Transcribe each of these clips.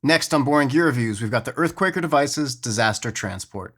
Next on Boring Gear Reviews, we've got the Earthquaker Devices Disaster Transport.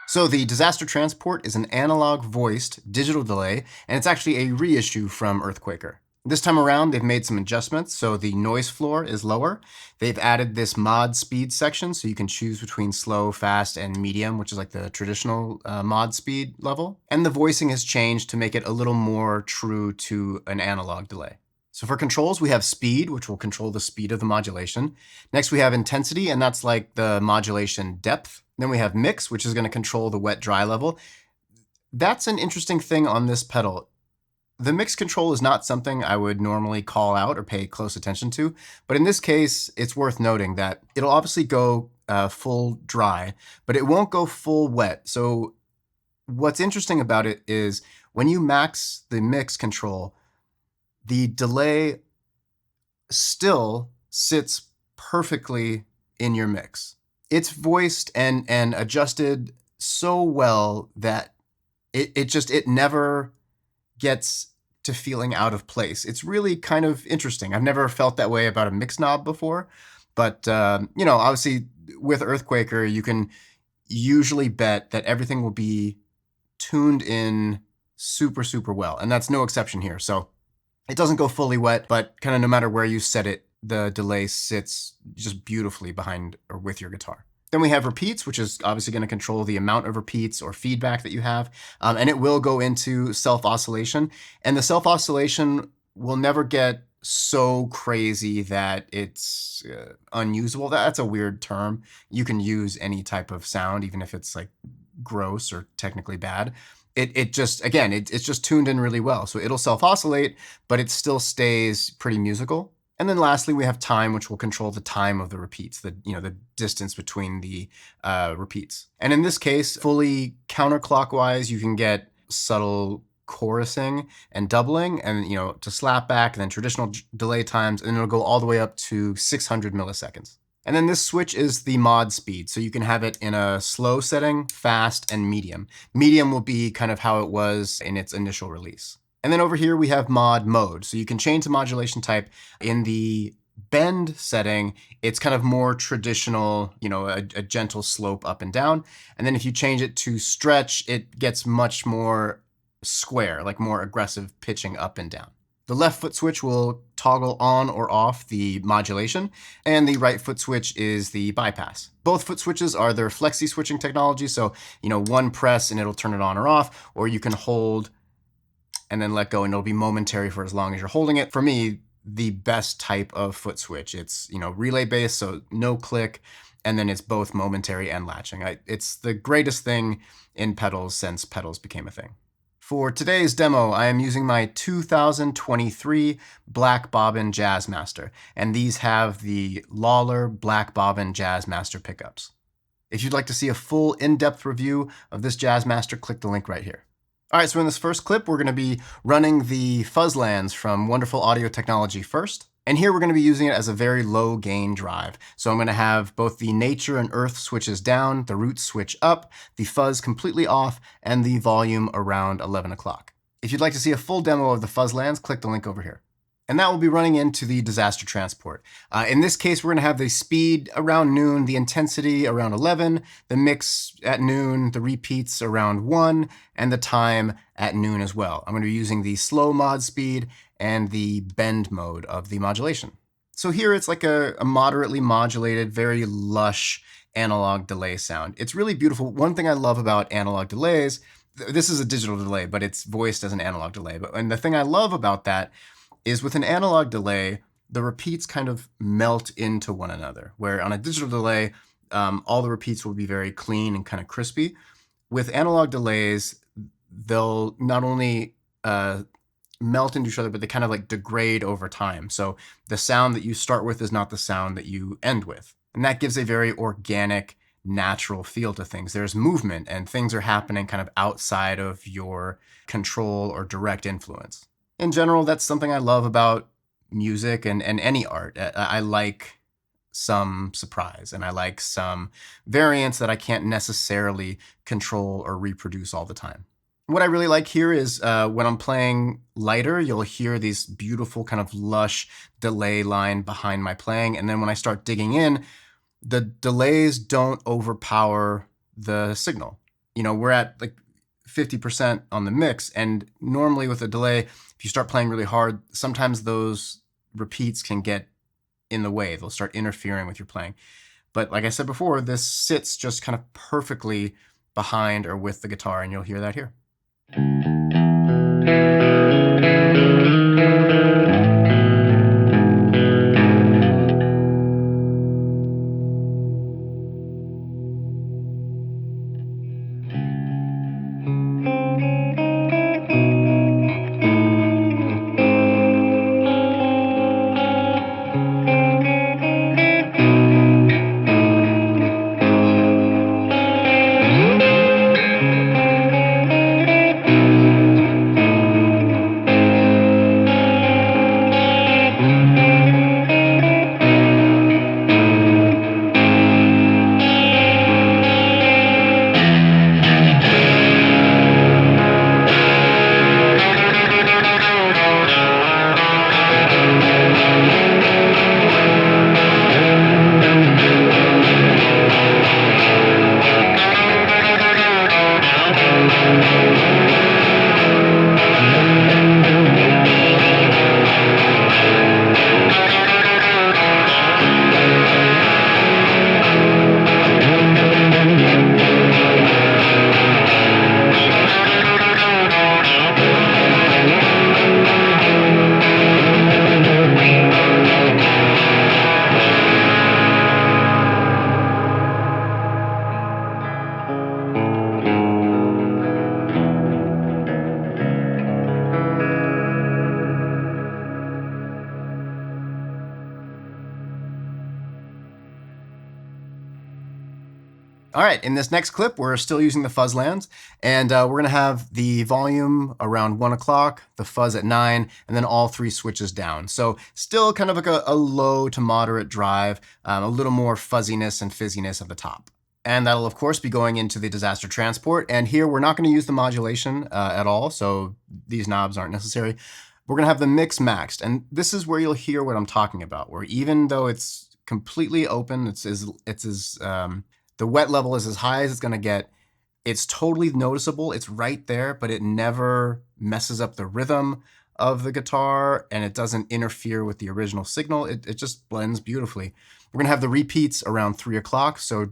So the Disaster Transport is an analog voiced digital delay, and it's actually a reissue from Earthquaker. This time around, they've made some adjustments, so the noise floor is lower. They've added this mod speed section, so you can choose between slow, fast, and medium, which is like the traditional mod speed level. And the voicing has changed to make it a little more true to an analog delay. So for controls, we have speed, which will control the speed of the modulation. Next, we have intensity, and that's like the modulation depth. Then we have mix, which is going to control the wet-dry level. That's an interesting thing on this pedal. The mix control is not something I would normally call out or pay close attention to, but in this case, it's worth noting that it'll obviously go full dry, but it won't go full wet. So what's interesting about it is when you max the mix control, the delay still sits perfectly in your mix. It's voiced and adjusted so well that it never gets to feeling out of place. It's really kind of interesting. I've never felt that way about a mix knob before, but obviously with Earthquaker, you can usually bet that everything will be tuned in super, super well, and that's no exception here. So it doesn't go fully wet, but kind of no matter where you set it, the delay sits just beautifully behind or with your guitar. Then we have repeats, which is obviously going to control the amount of repeats or feedback that you have. And it will go into self-oscillation. And the self-oscillation will never get so crazy that it's unusable. That's a weird term. You can use any type of sound, even if it's like gross or technically bad. It's just tuned in really well. So it'll self-oscillate, but it still stays pretty musical. And then lastly, we have time, which will control the time of the repeats, the distance between the repeats. And in this case, fully counterclockwise, you can get subtle chorusing and doubling, and to slap back, and then traditional delay times, and it'll go all the way up to 600 milliseconds. And then this switch is the mod speed. So you can have it in a slow setting, fast, and medium. Medium will be kind of how it was in its initial release. And then over here we have mod mode. So you can change the modulation type. In the bend setting, it's kind of more traditional, a gentle slope up and down. And then if you change it to stretch, it gets much more square, like more aggressive pitching up and down. The left foot switch will toggle on or off the modulation, and the right foot switch is the bypass. Both foot switches are their flexi switching technology, so one press and it'll turn it on or off, or you can hold and then let go and it'll be momentary for as long as you're holding it. For me, the best type of foot switch. It's relay based, so no click, and then it's both momentary and latching. It's the greatest thing in pedals since pedals became a thing. For today's demo, I am using my 2023 Black Bobbin Jazzmaster, and these have the Lawler Black Bobbin Jazzmaster pickups. If you'd like to see a full in-depth review of this Jazzmaster, click the link right here. All right, so in this first clip, we're going to be running the Fuzz lands from Wonderful Audio Technology first. And here we're going to be using it as a very low gain drive. So I'm going to have both the nature and earth switches down, the root switch up, the fuzz completely off, and the volume around 11 o'clock. If you'd like to see a full demo of the Fuzz lands, click the link over here. And that will be running into the disaster transport. In this case, we're going to have the speed around noon, the intensity around 11, the mix at noon, the repeats around 1, and the time at noon as well. I'm going to be using the slow mod speed and the bend mode of the modulation. So here it's like a moderately modulated, very lush analog delay sound. It's really beautiful. One thing I love about analog delays, this is a digital delay, but it's voiced as an analog delay. And the thing I love about that is with an analog delay, the repeats kind of melt into one another, where on a digital delay, all the repeats will be very clean and kind of crispy. With analog delays, they'll not only melt into each other, but they kind of like degrade over time. So the sound that you start with is not the sound that you end with. And that gives a very organic, natural feel to things. There's movement and things are happening kind of outside of your control or direct influence. In general, that's something I love about music and any art. I like some surprise and I like some variance that I can't necessarily control or reproduce all the time. What I really like here is when I'm playing lighter, you'll hear these beautiful kind of lush delay line behind my playing. And then when I start digging in, the delays don't overpower the signal. We're at like 50% on the mix. And normally with a delay, if you start playing really hard, sometimes those repeats can get in the way. They'll start interfering with your playing. But like I said before, this sits just kind of perfectly behind or with the guitar, and you'll hear that here. All right, in this next clip, we're still using the fuzz lands, and we're going to have the volume around 1 o'clock, the fuzz at 9, and then all 3 switches down. So still kind of like a low to moderate drive, a little more fuzziness and fizziness at the top. And that'll, of course, be going into the disaster transport. And here, we're not going to use the modulation at all, so these knobs aren't necessary. We're going to have the mix maxed, and this is where you'll hear what I'm talking about, where even though it's completely open, the wet level is as high as it's going to get. It's totally noticeable. It's right there, but it never messes up the rhythm of the guitar, and it doesn't interfere with the original signal. It just blends beautifully. We're going to have the repeats around 3 o'clock. So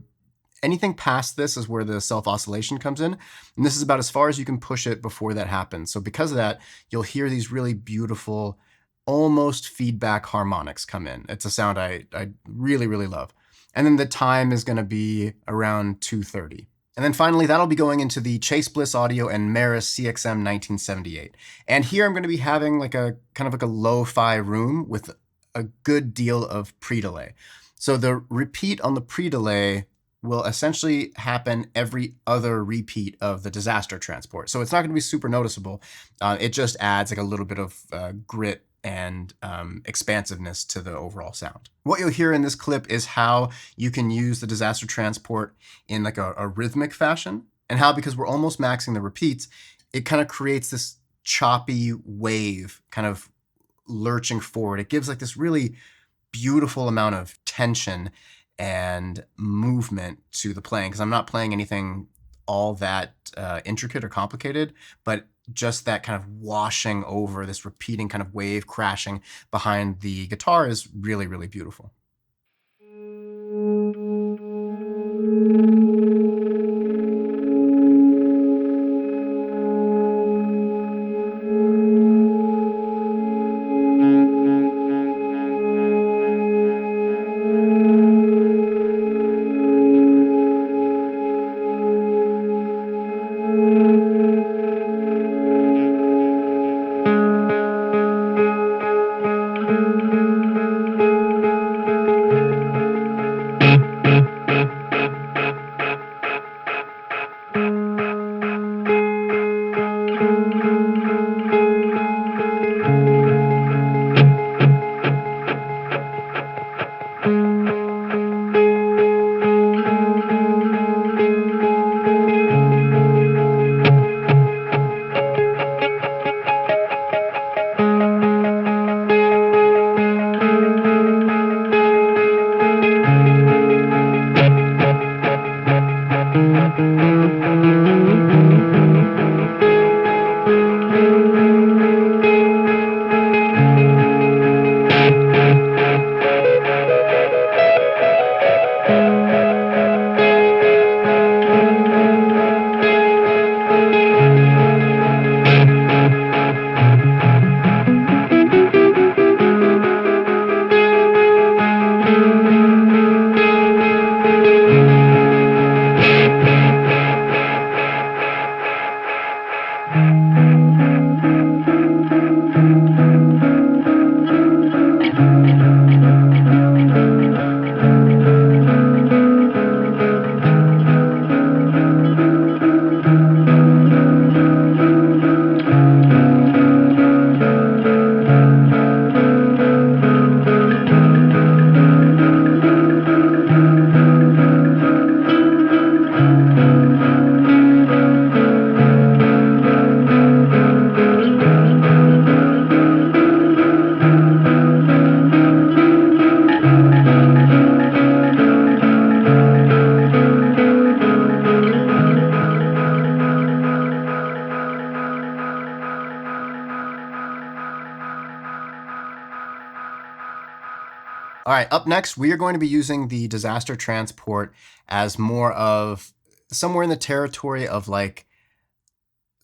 anything past this is where the self-oscillation comes in. And this is about as far as you can push it before that happens. So because of that, you'll hear these really beautiful, almost feedback harmonics come in. It's a sound I really, really love. And then the time is going to be around 2:30. And then finally, that'll be going into the Chase Bliss Audio and Maris CXM 1978. And here I'm going to be having like a kind of like a lo-fi room with a good deal of pre-delay. So the repeat on the pre-delay will essentially happen every other repeat of the disaster transport. So it's not going to be super noticeable. It just adds like a little bit of grit and expansiveness to the overall sound. What you'll hear in this clip is how you can use the disaster transport in like a rhythmic fashion, and how, because we're almost maxing the repeats, it kind of creates this choppy wave, kind of lurching forward. It gives like this really beautiful amount of tension and movement to the playing, because I'm not playing anything all that intricate or complicated, but just that kind of washing over, this repeating kind of wave crashing behind the guitar is really, really beautiful. All right, up next, we are going to be using the disaster transport as more of somewhere in the territory of like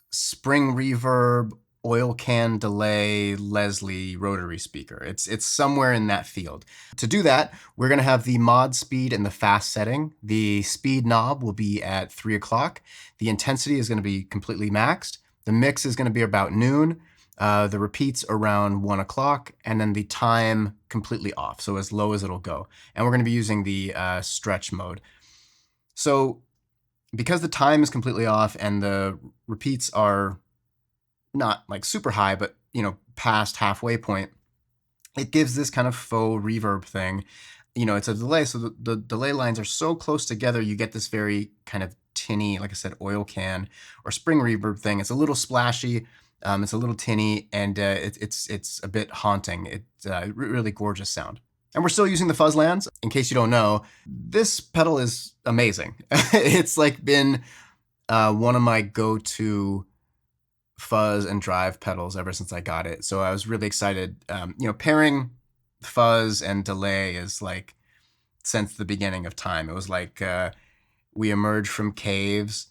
spring reverb, oil can delay, Leslie rotary speaker. It's somewhere in that field. To do that, we're going to have the mod speed in the fast setting. The speed knob will be at 3 o'clock. The intensity is going to be completely maxed. The mix is going to be about noon. The repeats around 1 o'clock, and then the time completely off, so as low as it'll go. And we're going to be using the stretch mode. So because the time is completely off and the repeats are not like super high, but past halfway point, it gives this kind of faux reverb thing. It's a delay, so the delay lines are so close together, you get this very kind of tinny, like I said, oil can or spring reverb thing. It's a little splashy. It's a little tinny, and it's a bit haunting. It's a really gorgeous sound. And we're still using the fuzz lands. In case you don't know, this pedal is amazing. It's like been one of my go-to fuzz and drive pedals ever since I got it. So I was really excited. Pairing fuzz and delay is like since the beginning of time. It was like we emerged from caves,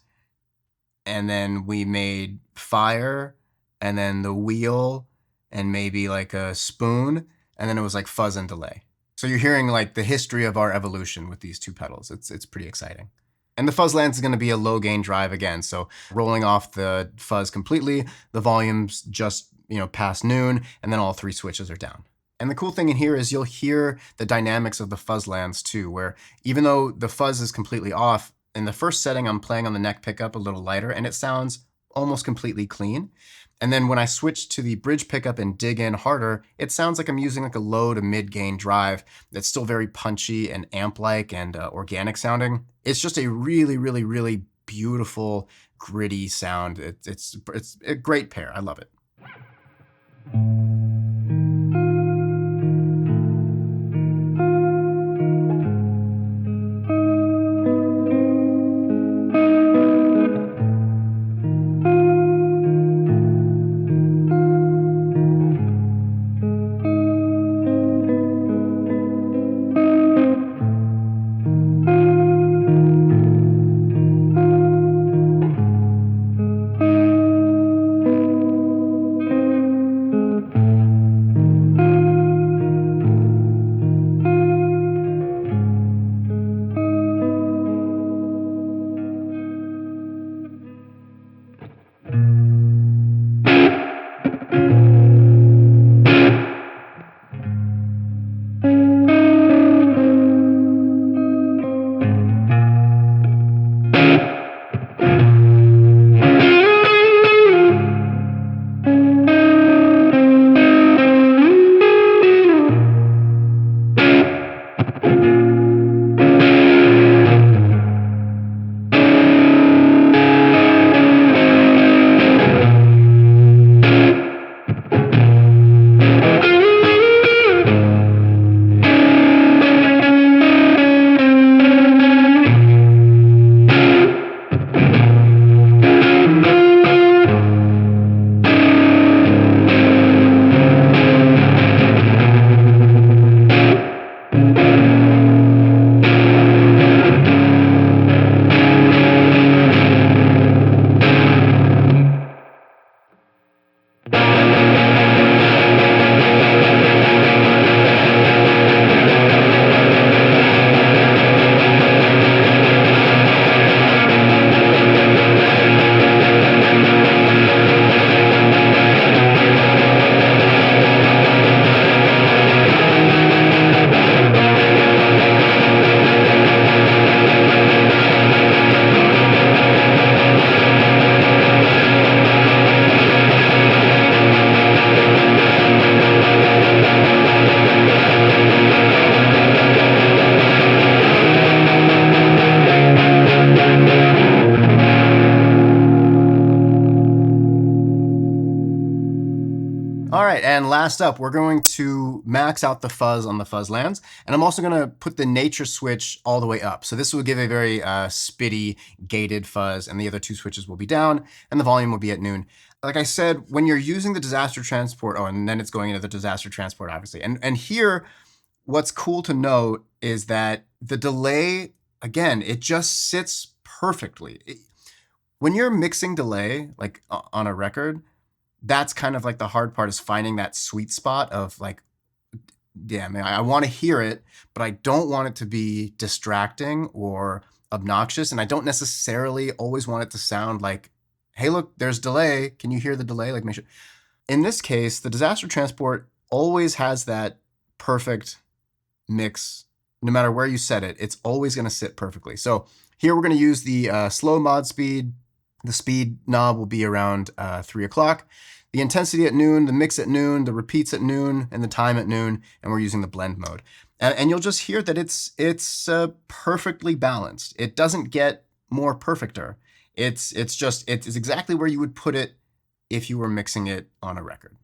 and then we made fire, and then the wheel, and maybe like a spoon, and then it was like fuzz and delay. So you're hearing like the history of our evolution with these two pedals. It's pretty exciting. And the fuzz lands is going to be a low gain drive again. So rolling off the fuzz completely, the volume's just past noon, and then all three switches are down. And the cool thing in here is you'll hear the dynamics of the fuzz lands too, where even though the fuzz is completely off, in the first setting I'm playing on the neck pickup a little lighter, and it sounds almost completely clean. And then when I switch to the bridge pickup and dig in harder, it sounds like I'm using like a low to mid gain drive that's still very punchy and amp-like and organic sounding. It's just a really, really, really beautiful, gritty sound. It's a great pair. I love it. All right, and last up, we're going to max out the fuzz on the fuzz lands, and I'm also going to put the nature switch all the way up. So this will give a very spitty, gated fuzz, and the other two switches will be down, and the volume will be at noon. Like I said, when you're using the disaster transport, and then it's going into the disaster transport, obviously. And here, what's cool to note is that the delay, again, it just sits perfectly. When you're mixing delay, like on a record, that's kind of like the hard part, is finding that sweet spot of like, yeah, man, I want to hear it, but I don't want it to be distracting or obnoxious. And I don't necessarily always want it to sound like, hey, look, there's delay. Can you hear the delay? Like, make sure. In this case, the disaster transport always has that perfect mix. No matter where you set it, it's always going to sit perfectly. So here we're going to use the slow mod speed. The speed knob will be around 3 o'clock. The intensity at noon, the mix at noon, the repeats at noon, and the time at noon. And we're using the blend mode. And you'll just hear that it's perfectly balanced. It doesn't get more perfecter. It's exactly where you would put it if you were mixing it on a record.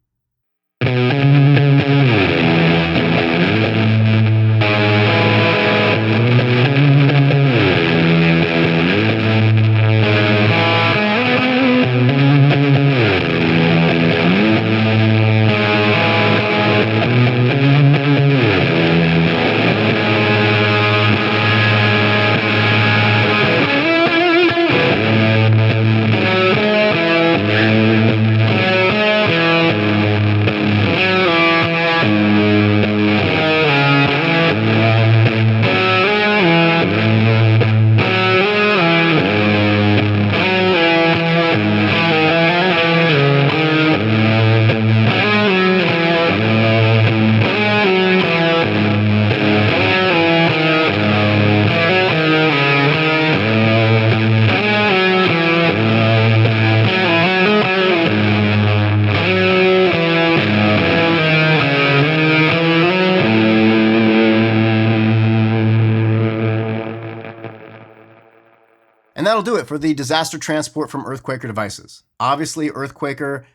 And that'll do it for the disaster transport from Earthquaker devices. Obviously, Earthquaker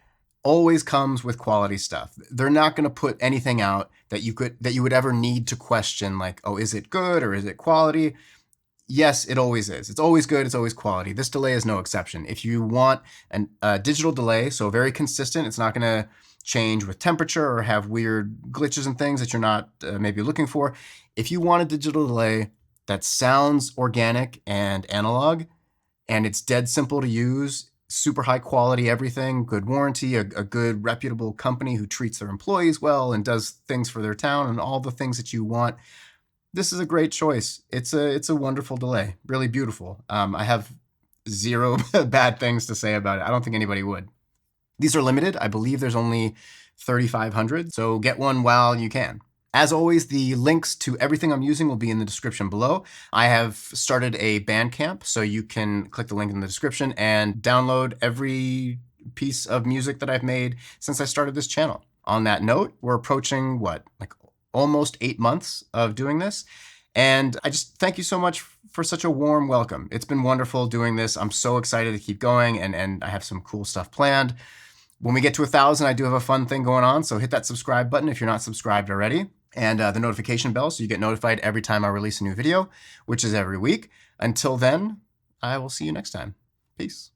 always comes with quality stuff. They're not going to put anything out that you would ever need to question, like, oh, is it good or is it quality? Yes, it always is. It's always good. It's always quality. This delay is no exception. If you want a digital delay, so very consistent, it's not going to change with temperature or have weird glitches and things that you're not maybe looking for. If you want a digital delay that sounds organic and analog, and it's dead simple to use, super high quality everything, good warranty, a good reputable company who treats their employees well and does things for their town and all the things that you want, this is a great choice. It's a wonderful delay, really beautiful. I have zero bad things to say about it. I don't think anybody would. These are limited. I believe there's only 3,500, so get one while you can. As always, the links to everything I'm using will be in the description below. I have started a Bandcamp, so you can click the link in the description and download every piece of music that I've made since I started this channel. On that note, we're approaching, like almost 8 months of doing this. And I just thank you so much for such a warm welcome. It's been wonderful doing this. I'm so excited to keep going, and I have some cool stuff planned. When we get to 1,000, I do have a fun thing going on, so hit that subscribe button if you're not subscribed already. And the notification bell so you get notified every time I release a new video, which is every week. Until then, I will see you next time. Peace.